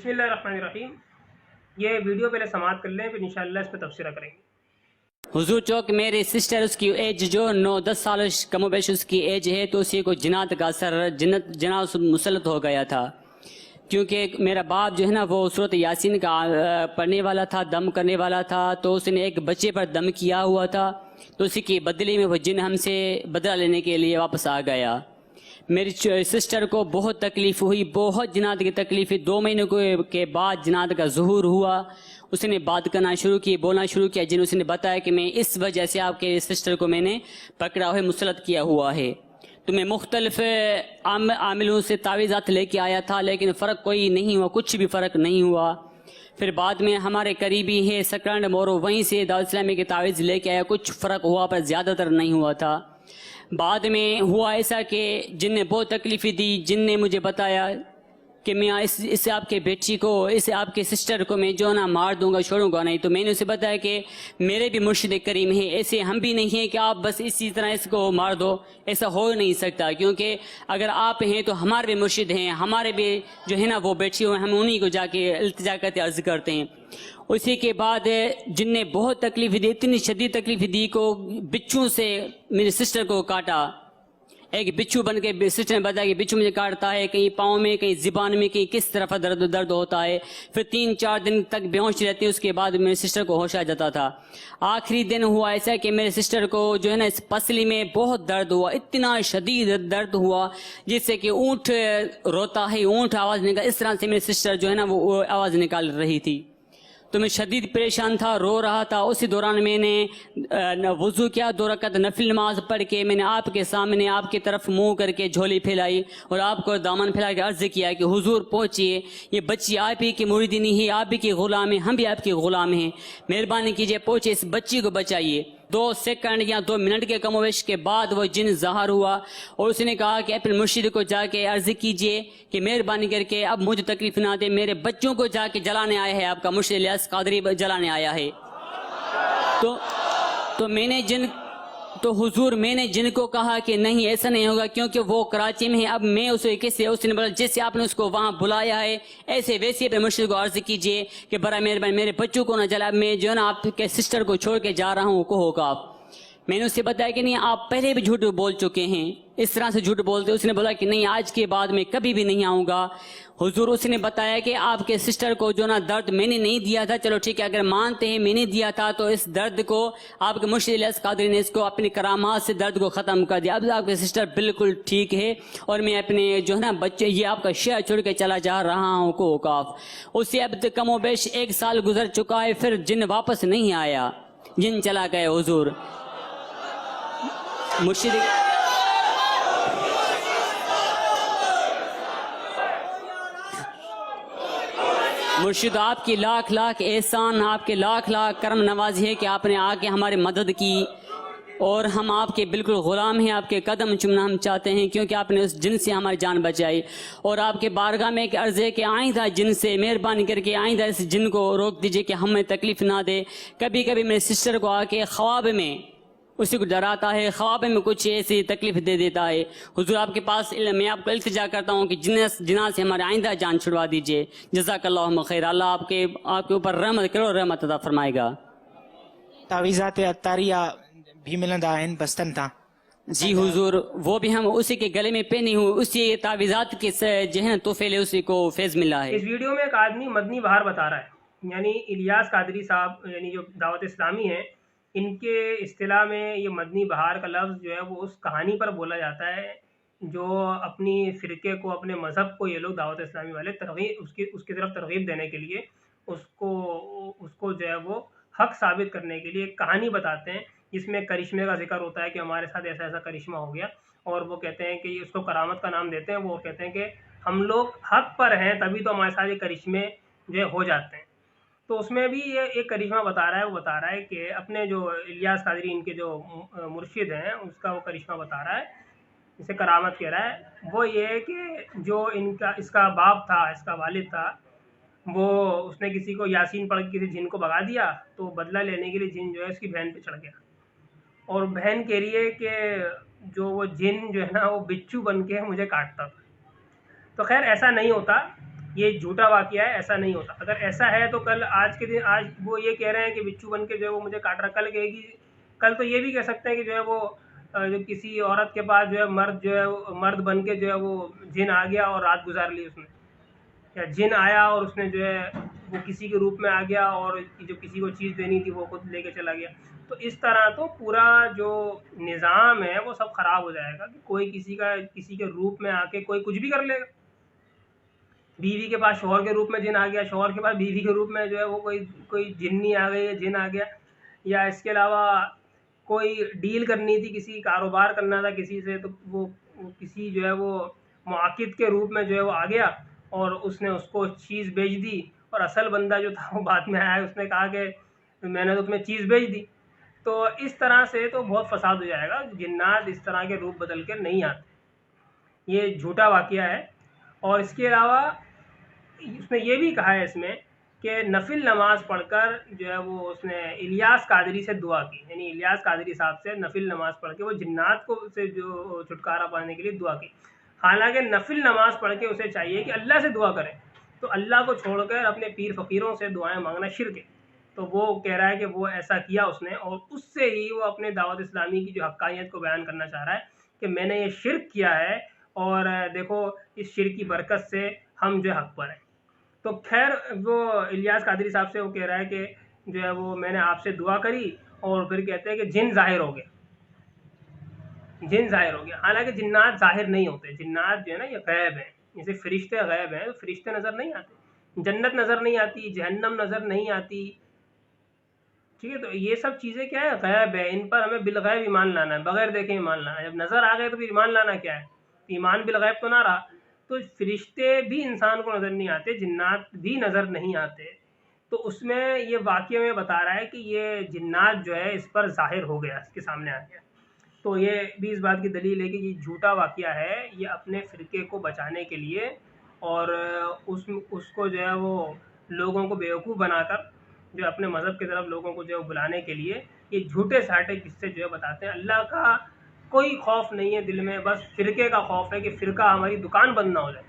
बिस्मिल्लाहिर्रहमानिर्रहीम। ये वीडियो पहले समाप्त कर लें, फिर इंशाअल्लाह इस पर तबसरा करेंगे। हुजूर चौक मेरी सिस्टर, उसकी एज जो 9-10 साल कमोबेश उसकी एज है, तो उसी को जिनात का असर जना मुसलत हो गया था। क्योंकि मेरा बाप जो है ना वो सूरत यासीन का पढ़ने वाला था, दम करने वाला था, तो उसने एक बच्चे पर दम किया हुआ था, तो उसी की बदले में वो जिन हमसे बदला लेने के लिए वापस आ गया। मेरी सिस्टर को बहुत तकलीफ़ हुई, बहुत जिनात की तकलीफ हुई। 2 महीने के बाद जिनात का ज़ुहूर हुआ। उसने बात करना शुरू की, बोलना शुरू किया। जिन उसने बताया कि मैं इस वजह से आपके सिस्टर को मैंने पकड़ा हुआ, मुसलत किया हुआ है। तो मैं मुख्तलिफ आमिलों से तावीज़ात लेके आया था, लेकिन फ़र्क कोई नहीं हुआ, कुछ भी फ़र्क नहीं हुआ। फिर बाद में हमारे करीबी है सकरंड मोरो, वहीं से दाऊद इस्लामी की तावीज़ लेके आया, कुछ फ़र्क हुआ पर ज़्यादातर नहीं हुआ था। बाद में हुआ ऐसा कि जिन ने बहुत तकलीफ़ दी, जिन ने मुझे बताया कि मैं इस आपके बेटी को, इस आपके सिस्टर को मैं जो ना मार दूंगा, छोड़ूंगा नहीं। तो मैंने उसे बताया कि मेरे भी मुर्शिद करीम है, ऐसे हम भी नहीं हैं कि आप बस इसी तरह इसको मार दो, ऐसा हो नहीं सकता। क्योंकि अगर आप हैं तो हमारे भी मुर्शिद हैं, हमारे भी जो है ना वो बेटी हो, हम उन्हीं को जाके इल्तिजा करते अर्ज़ करते हैं। उसी के बाद जिनने बहुत तकलीफ़ दी, इतनी शदीद तकलीफ़ दी को बिच्छू से मेरी सिस्टर को काटा। एक बिच्छू बन के सिस्टर ने बताया कि बिच्छू मुझे काटता है, कहीं पाँव में, कहीं ज़िबान में, कहीं किस तरफ दर्द होता है। फिर 3-4 दिन तक बेहोश रहती है। उसके बाद मेरे सिस्टर को होश आ जाता था। आखिरी दिन हुआ ऐसा कि मेरे सिस्टर को जो है ना इस पसली में बहुत दर्द हुआ, इतना शदीद दर्द हुआ जिससे कि ऊँट रोता है, ऊँट आवाज़ निकाल, इस तरह से मेरी सिस्टर जो है ना वो आवाज़ निकाल रही थी। तो मैं शदीद परेशान था, रो रहा था। उसी दौरान मैंने वज़ू किया, 2 रकात नफिल नमाज पढ़ के मैंने आपके सामने आपकी तरफ मुंह करके झोली फैलाई और आपको दामन फैला के अर्ज़ किया कि हुजूर पहुँचिए, ये बच्ची आप ही की मुरीदिनी है, आप ही की ग़ुलाम है, हम भी आपके ग़ुलाम हैं, मेहरबानी कीजिए पहुँचे, इस बच्ची को बचाइए। 2 सेकंड या 2 मिनट के कमोवेश के बाद वो जिन ज़ाहिर हुआ और उसने कहा कि अपने मुर्शिद को जाके अर्ज़ कीजिए कि मेहरबानी करके अब मुझे तकलीफ़ ना दे, मेरे बच्चों को जाके जलाने आया है, आपका मुर्शिद इलियास कादरी जलाने आया है। तो हुजूर मैंने जिनको कहा कि नहीं ऐसा नहीं होगा, क्योंकि वो कराची में है। अब मैं उसे कैसे, उसने बोला जैसे आपने उसको वहाँ बुलाया है ऐसे वैसे अपने मुर्शिद को अर्ज़ कीजिए कि बड़ा मेहरबानी मेरे बच्चों को ना जला, मैं जो है ना आपके सिस्टर को छोड़ के जा रहा हूँ, कहो का आप। मैंने उससे बताया कि नहीं आप पहले भी झूठ बोल चुके हैं, इस तरह से झूठ बोलते। उसने बोला कि नहीं आज के बाद मैं कभी भी नहीं आऊँगा। हुजूर उसने बताया कि आपके सिस्टर को जो ना दर्द मैंने नहीं दिया था, चलो ठीक है, अगर मानते हैं मैंने दिया था तो इस दर्द को आपके मुर्शिद इलियास कादरी ने इसको अपनी करामात से दर्द को ख़त्म कर दिया। अब आपके सिस्टर बिल्कुल ठीक है और मैं अपने जो है ना बच्चे, ये आपका शहर छोड़ के चला जा रहा हूँ को काफ। उससे अब तक कमोबेश 1 साल गुजर चुका है, फिर जिन वापस नहीं आया, जिन चला गए। हुजूर मुर्शिद मुर्शिद आपकी लाख लाख एहसान, आपके लाख लाख करम नवाजी है कि आपने आके हमारी मदद की और हम आपके बिल्कुल ग़ुलाम हैं, आपके कदम चुमना हम चाहते हैं, क्योंकि आपने उस जिन से हमारी जान बचाई। और आपके बारगाह में एक अर्ज़ है कि आइंदा जिन से मेहरबानी करके आइंदा इस जिन को रोक दीजिए कि हमें तकलीफ़ ना दे। कभी कभी मेरे सिस्टर को आके ख्वाब में उसी को डराता है, ख्वाब में कुछ ऐसी तकलीफ दे देता है। हुजूर आपके पास मैं आपको इल्तिजा करता हूँ कि जिन्ना से हमारे आइंदा जान छुड़वा दीजिए। जज़ाकल्लाहु खैर, अल्लाह आपके ऊपर रहमत करो, रहमत अता फरमाएगा। तावीज़ात अत्तारिया भी मिलंदा आहिनि बस्तन था। जी हुजूर, वो भी हम उसी के गले में पहनी हुई उसी तावीज़ात के जो है ना तोहफे उसी को फैज़ मिला है। इस वीडियो में एक आदमी मदनी बहार बता रहा है, यानी इलियास कादरी साहब, यानी जो दावत इस्लामी है, इनके इस्तिलाह में ये मदनी बहार का लफ्ज़ जो है वो उस कहानी पर बोला जाता है जो अपनी फ़िरके को, अपने मज़हब को ये लोग दावत इस्लामी वाले तरग़ीब उसकी तरफ तरग़ीब देने के लिए उसको जो है वो हक़ साबित करने के लिए एक कहानी बताते हैं जिसमें करिश्मे का ज़िक्र होता है कि हमारे साथ ऐसा ऐसा करिश्मा हो गया। और वो कहते हैं कि उसको करामत का नाम देते हैं। वो कहते हैं कि हम लोग हक़ पर हैं तभी तो हमारे साथ ये करिश्मे जो हो जाते हैं। तो उसमें भी ये एक करिश्मा बता रहा है। वो बता रहा है कि अपने जो इलियास कादरी इनके जो मुर्शिद हैं उसका वो करिश्मा बता रहा है, इसे करामत कह रहा है। वो ये है कि जो इसका बाप था, इसका वालिद था, वो उसने किसी को यासीन पढ़ के किसी जिन को भगा दिया, तो बदला लेने के लिए जिन जो है उसकी बहन पे चढ़ गया और बहन कह रही है कि जो वो जिन जो है ना वो बिच्छू बन के मुझे काटता था। तो खैर ऐसा नहीं होता। ये झूठा वाक़या है, ऐसा नहीं होता। अगर ऐसा है तो कल आज के दिन आज वो ये कह रहे हैं कि बिच्छू बन के जो है वो मुझे काट रहा, कल तो ये भी कह सकते हैं कि जो है वो जो किसी औरत के पास जो है मर्द बन के जो है वो जिन आ गया और रात गुजार ली उसने, या जिन आया और उसने जो है वो किसी के रूप में आ गया और जो किसी को चीज़ देनी थी वो खुद लेके चला गया। तो इस तरह तो पूरा जो निज़ाम है वो सब ख़राब हो जाएगा कि कोई किसी के रूप में आके कोई कुछ भी कर लेगा। बीवी के पास शौहर के रूप में जिन आ गया, शौहर के पास बीवी के रूप में जो है वो कोई जिन्नी आ गई, जिन आ गया। या इसके अलावा कोई डील करनी थी, किसी कारोबार करना था किसी से, तो वो किसी जो है वो मुआकिद के रूप में जो है वो आ गया और उसने उसको चीज़ बेच दी, और असल बंदा जो था वो बाद में आया, उसने कहा कि मैंने तो तुम्हें चीज़ बेच दी। तो इस तरह से तो बहुत फसाद हो जाएगा। जिन्नात इस तरह के रूप बदल के नहीं आते, ये झूठा वाक़या है। और इसके अलावा उसने ये भी कहा है इसमें कि नफिल नमाज पढ़कर जो है वो उसने इलियास कादरी से दुआ की, यानी इलियास कादरी साहब से नफिल नमाज पढ़ के वो जिन्नात को से जो छुटकारा पाने के लिए दुआ की। हालांकि नफिल नमाज पढ़ के उसे चाहिए कि अल्लाह से दुआ करे, तो अल्लाह को छोड़कर अपने पीर फ़कीरों से दुआएं मांगना शिर्क है। तो वो कह रहा है कि वो ऐसा किया उसने, और उससे ही वो अपने दावत इस्लामी की जो हक्कानियत को बयान करना चाह रहा है कि मैंने ये शिर्क किया है और देखो इस शिर्क की बरकत से हम जो हक पर हैं। तो खैर वो इलियास कादरी साहब से वो कह रहा है कि जो है वो मैंने आपसे दुआ करी और फिर कहते हैं कि जिन ज़ाहिर हो गया, जिन ज़ाहिर हो गया। हालांकि जिन्नात ज़ाहिर नहीं होते, जिन्नात जो है ना ये गैब है, जैसे फरिश्ते गैब हैं, तो फरिश्ते नज़र नहीं आते, जन्नत नज़र नहीं आती, जहन्नम नज़र नहीं आती, ठीक है। तो ये सब चीज़ें क्या है, गैब है, इन पर हमें बिलगैब ईमान लाना है, बगैर देखे ईमान लाना है। जब नज़र आ गए तो फिर ईमान लाना क्या है, ईमान बिलगैब तो ना रहा। तो फरिश्ते भी इंसान को नज़र नहीं आते, जिन्नात भी नज़र नहीं आते। तो उसमें ये वाक़या में बता रहा है कि ये जिन्नात जो है इस पर ज़ाहिर हो गया, इसके सामने आ गया। तो ये भी इस बात की दलील है कि ये झूठा वाक़या है, ये अपने फ़िरके को बचाने के लिए और उसको जो है वो लोगों को बेवकूफ़ बनाकर जो अपने मज़हब की तरफ लोगों को जो है बुलाने के लिए ये झूठे साटे किस्से जो है बताते हैं। अल्लाह का कोई खौफ नहीं है दिल में, बस फ़िरके का खौफ है कि फ़िरका हमारी दुकान बंद ना हो जाए।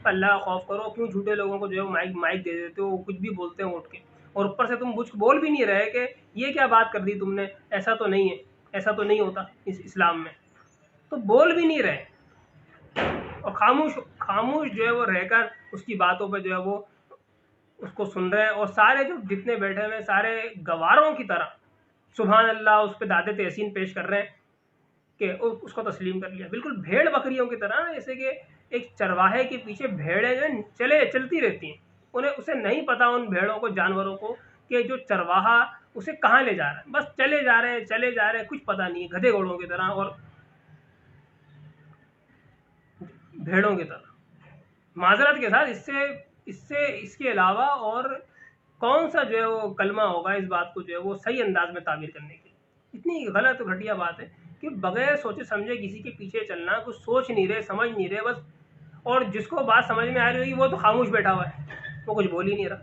अल्लाह का खौफ करो, क्यों झूठे लोगों को जो है माइक दे देते हो, कुछ भी बोलते हैं उठ के, और ऊपर से तुम कुछ बोल भी नहीं रहे कि ये क्या बात कर दी तुमने, ऐसा तो नहीं है, ऐसा तो नहीं होता इस इस्लाम में, तो बोल भी नहीं रहे और खामोश जो है वो रहकर उसकी बातों पर जो है वो उसको सुन रहे हैं। और सारे जो जितने बैठे हुए सारे गवारों की तरह सुभान अल्लाह उस पर दादे तहसीन पेश कर रहे हैं कि उसको तस्लीम कर लिया, बिल्कुल भेड़ बकरियों की तरह, जैसे कि एक चरवाहे के पीछे भेड़ें जो चलती रहती हैं, उसे नहीं पता उन भेड़ों को, जानवरों को, कि जो चरवाहा उसे कहाँ ले जा रहा है, बस चले जा रहे हैं, कुछ पता नहीं है, गधे घोड़ों की तरह और भेड़ों की तरह। माजरत के साथ इसके अलावा और कौन सा जो है वो कलमा होगा इस बात को जो है वो सही अंदाज में ताबीर करने के लिए। इतनी गलत घटिया बात है कि बगैर सोचे समझे किसी के पीछे चलना, कुछ सोच नहीं रहे, समझ नहीं रहे बस, और जिसको बात समझ में आ रही होगी वो तो खामोश बैठा हुआ है, वो कुछ बोल ही नहीं रहा।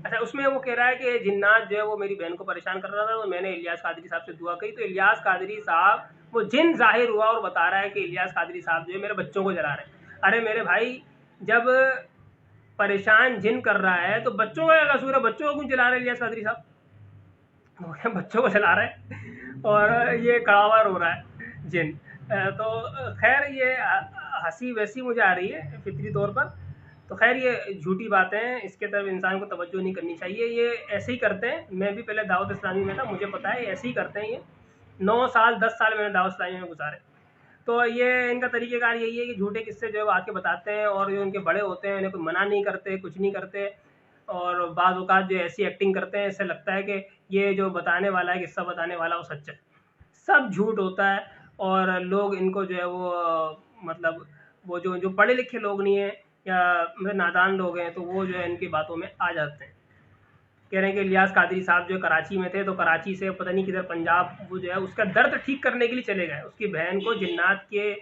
अच्छा, उसमें वो कह रहा है कि जिन्नात जो है वो मेरी बहन को परेशान कर रहा था, तो मैंने इलियास कादरी साहब से दुआ की, तो इलियास कादरी साहब वो जिन जाहिर हुआ और बता रहा है कि इलियास कादरी साहब जो है मेरे बच्चों को जला रहे हैं। अरे मेरे भाई, जब परेशान जिन कर रहा है तो बच्चों का क्या कसूर है, बच्चों को क्यों जला रहे हैं इलियास कादरी साहब, वो क्या बच्चों को जला रहे हैं और ये कड़ावर हो रहा है जिन। तो खैर ये हंसी वैसी मुझे आ रही है फितरी तौर पर। तो खैर ये झूठी बातें हैं, इसके तरफ इंसान को तवज्जो नहीं करनी चाहिए। ये ऐसे ही करते हैं, मैं भी पहले दावत इस्लामी में था, मुझे पता है ऐसे ही करते हैं। ये 9 साल 10 साल मैंने दावत इस्लामी में गुजारे। तो ये इनका तरीक़ेकार यही है कि झूठे किस्से जो है वो आके बताते हैं, और जो उनके बड़े होते हैं उन्हें कोई मना नहीं करते, कुछ नहीं करते, और बाज़ औक़ात जो ऐसी एक्टिंग करते हैं इससे लगता है कि ये जो बताने वाला है, किस्सा बताने वाला, वो सच्चा है। सब झूठ होता है, और लोग इनको जो है वो मतलब वो जो पढ़े लिखे लोग नहीं हैं या मतलब नादान लोग हैं, तो वो जो है इनकी बातों में आ जाते हैं। कह रहे हैं कि इलियास कादरी साहब जो कराची में थे, तो कराची से पता नहीं किधर पंजाब वो जो है उसका दर्द ठीक करने के लिए चले गए। उसकी बहन को जिन्नात के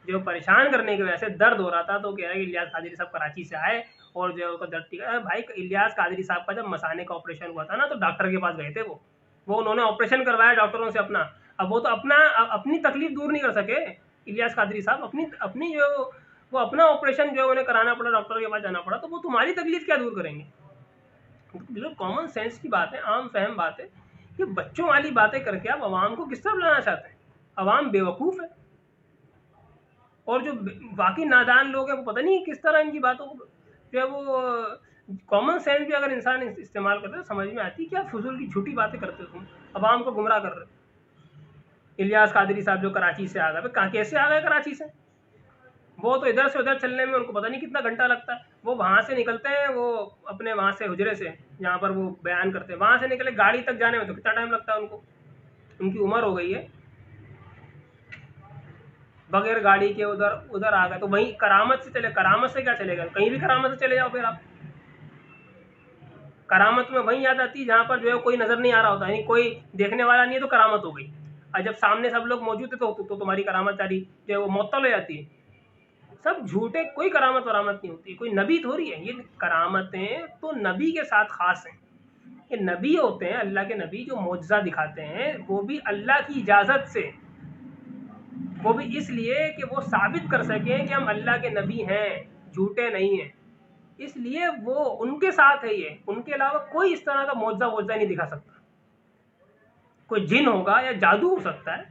जो परेशान करने की वजह से दर्द हो रहा था, तो कह रहे हैं कि इलियास कादरी साहब कराची से आए और जो है उसका दर्द ठीक है। भाई, इलियास कादरी साहब का जब मसाने का ऑपरेशन हुआ था ना, तो डॉक्टर के पास गए थे वो उन्होंने ऑपरेशन करवाया डॉक्टरों से अपना। अब वो तो अपनी तकलीफ दूर नहीं कर सके इलियास कादरी साहब, अपनी जो वो अपना ऑपरेशन जो है उन्हें कराना पड़ा, डॉक्टर के पास जाना पड़ा, तो वो तुम्हारी तकलीफ क्या दूर करेंगे? बिल्कुल कॉमन सेंस की बात है, आम फहम बात है। ये बच्चों वाली बातें करके आप आवाम को किस तरफ लाना चाहते हैं? आवाम बेवकूफ़ है, और जो बाकी नादान लोग हैं वो पता नहीं किस तरह इनकी बातों को जो है वो कॉमन सेंस भी अगर इंसान इस्तेमाल करते तो समझ में आती क्या फजूल की झूठी बातें करते हो तुम, आवाम को गुमराह कर रहे हो। इलियास कादरी साहब जो कराची से आ गए, कहाँ कैसे आ गए कराची से? वो तो इधर से उधर चलने में उनको पता नहीं कितना घंटा लगता है। वो वहाँ से निकलते हैं, वो अपने वहाँ से हुजरे से जहाँ पर वो बयान करते हैं, वहाँ से निकले गाड़ी तक जाने में तो कितना टाइम लगता है उनको? उनकी उम्र हो गई है, बगैर गाड़ी के उधर उधर आ गए। तो वहीं करामत से चले, करामत से क्या चलेगा? कहीं भी करामत से चले जाओ फिर आप। करामत में वहीं याद आती है जहाँ पर जो है कोई नज़र नहीं आ रहा होता, यानी कोई देखने वाला नहीं है तो करामत हो गई। और जब सामने सब लोग मौजूद थे तो तुम्हारी करामत जारी जो है वो मुअत्तल हो जाती है। सब झूठे, कोई करामत वरामत नहीं होती, कोई नबी थोड़ी है। ये करामतें तो नबी के साथ खास हैं। ये नबी होते हैं, अल्लाह के नबी, जो मौजज़ा दिखाते हैं, वो भी अल्लाह की इजाज़त से, वो भी इसलिए कि वो साबित कर सकें कि हम अल्लाह के नबी हैं, झूठे नहीं हैं। इसलिए वो उनके साथ है ये, उनके अलावा कोई इस तरह का मौजज़ा नहीं दिखा सकता। कोई जिन होगा या जादू हो सकता है,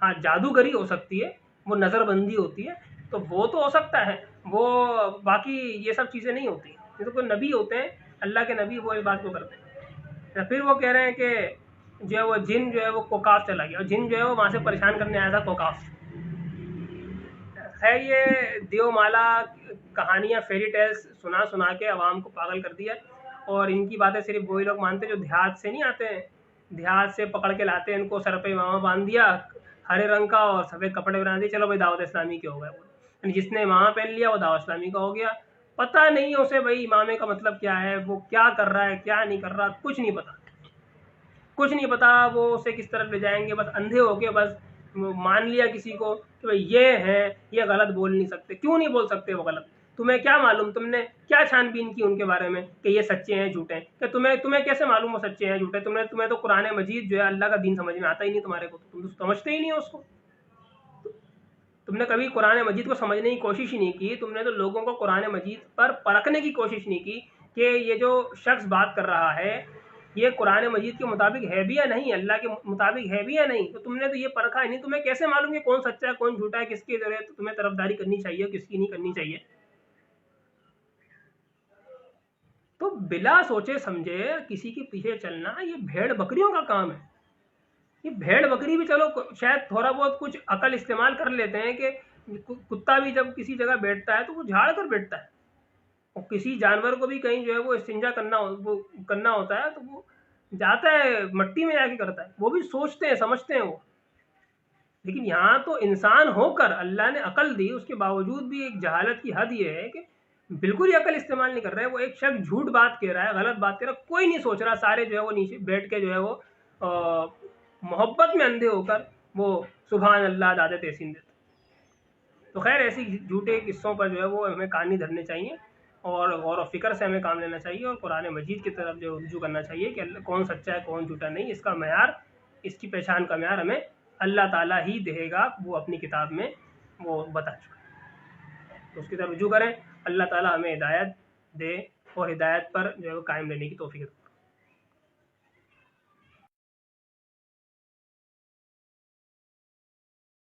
हाँ जादूगरी हो सकती है, वो नज़रबंदी होती है, तो वो तो हो सकता है, वो बाकी ये सब चीज़ें नहीं होती। ये तो कोई नबी होते हैं, अल्लाह के नबी, वो इस बात को करते हैं। फिर वो कह रहे हैं कि जो है वो जिन जो है वो कोकाफ चला गया, और जिन जो है वो वहाँ से परेशान करने आया था कोकाफ। खैर ये देवमाला कहानियाँ, फेरी टेल्स सुना सुना के आवाम को पागल कर दिया, और इनकी बातें सिर्फ वही लोग मानते हैं जो देहात से नहीं आते हैं। देहात से पकड़ के लाते हैं इनको, सर पे इमामा बांध दिया हरे रंग का और सफ़ेद कपड़े बना दिए, चलो भाई दावत इस्लामी के हो गए। यानी जिसने इमामा पहन लिया वो दावत इस्लामी का हो गया। पता नहीं उसे भाई इमामे का मतलब क्या है, वो क्या कर रहा है क्या नहीं कर रहा, कुछ नहीं पता, कुछ नहीं पता। वो उसे किस तरफ ले जाएंगे, बस अंधे होके बस मान लिया किसी को कि भाई ये है, ये गलत बोल नहीं सकते। क्यों नहीं बोल सकते वो गलत? तुम्हें क्या मालूम? तुमने क्या छानबीन की उनके बारे में कि ये सच्चे हैं झूठे हैं? क्या तुम्हें कैसे मालूम वो सच्चे हैं झूठे? तुम्हें तो कुरान मजीद जो है अल्लाह का दीन समझ में आता ही नहीं तुम्हारे को, तुम तो समझते ही नहीं हो उसको। तुमने कभी कुरान मजीद को समझने की कोशिश ही नहीं की। तुमने तो लोगों को कुरान मजीद पर परखने की कोशिश नहीं की कि ये जो शख्स बात कर रहा है ये कुरान मजीद के मुताबिक है भी या नहीं, अल्लाह के मुताबिक है भी या नहीं। तो तुमने तो ये परखा ही नहीं। तुम्हें कैसे मालूम कि कौन सच्चा है कौन झूठा है, किसकी जरूरत तुम्हें तरफदारी करनी चाहिए किसकी नहीं करनी चाहिए? तो बिला सोचे समझे किसी के पीछे चलना ये भेड़ बकरियों का काम है। ये भेड़ बकरी भी चलो शायद थोड़ा बहुत कुछ अकल इस्तेमाल कर लेते हैं कि कुत्ता भी जब किसी जगह बैठता है तो वो झाड़ कर बैठता है, और किसी जानवर को भी कहीं जो है वो इस्तिंजा करना होता है तो वो जाता है मट्टी में जाके करता है। वो भी सोचते हैं समझते हैं वो। लेकिन यहाँ तो इंसान होकर अल्लाह ने अकल दी, उसके बावजूद भी एक जहालत की हद ये है कि बिल्कुल ही अकल इस्तेमाल नहीं कर रहा है। वो एक शख्स झूठ बात कह रहा है, गलत बात कह रहा है, कोई नहीं सोच रहा। सारे जो है वो नीचे बैठ के जो है वो मोहब्बत में अंधे होकर वो सुभान अल्लाह दादे तहसीन देते। तो खैर ऐसी झूठे किस्सों पर जो है वो हमें कान नहीं धरने चाहिए, और गौर व फिक्र से हमें काम लेना चाहिए, और कुरान मजीद की तरफ जो रुजू करना चाहिए कि कौन सच्चा है कौन झूठा नहीं। इसका मैार, इसकी पहचान का मैार हमें अल्लाह ताला ही देगा, वो अपनी किताब में वो बता चुका है। तो उसकी तरफ रुजू करें। अल्लाह ताला हमें हिदायत दे और हिदायत पर जो है वो कायम रहने की तौफीक दे।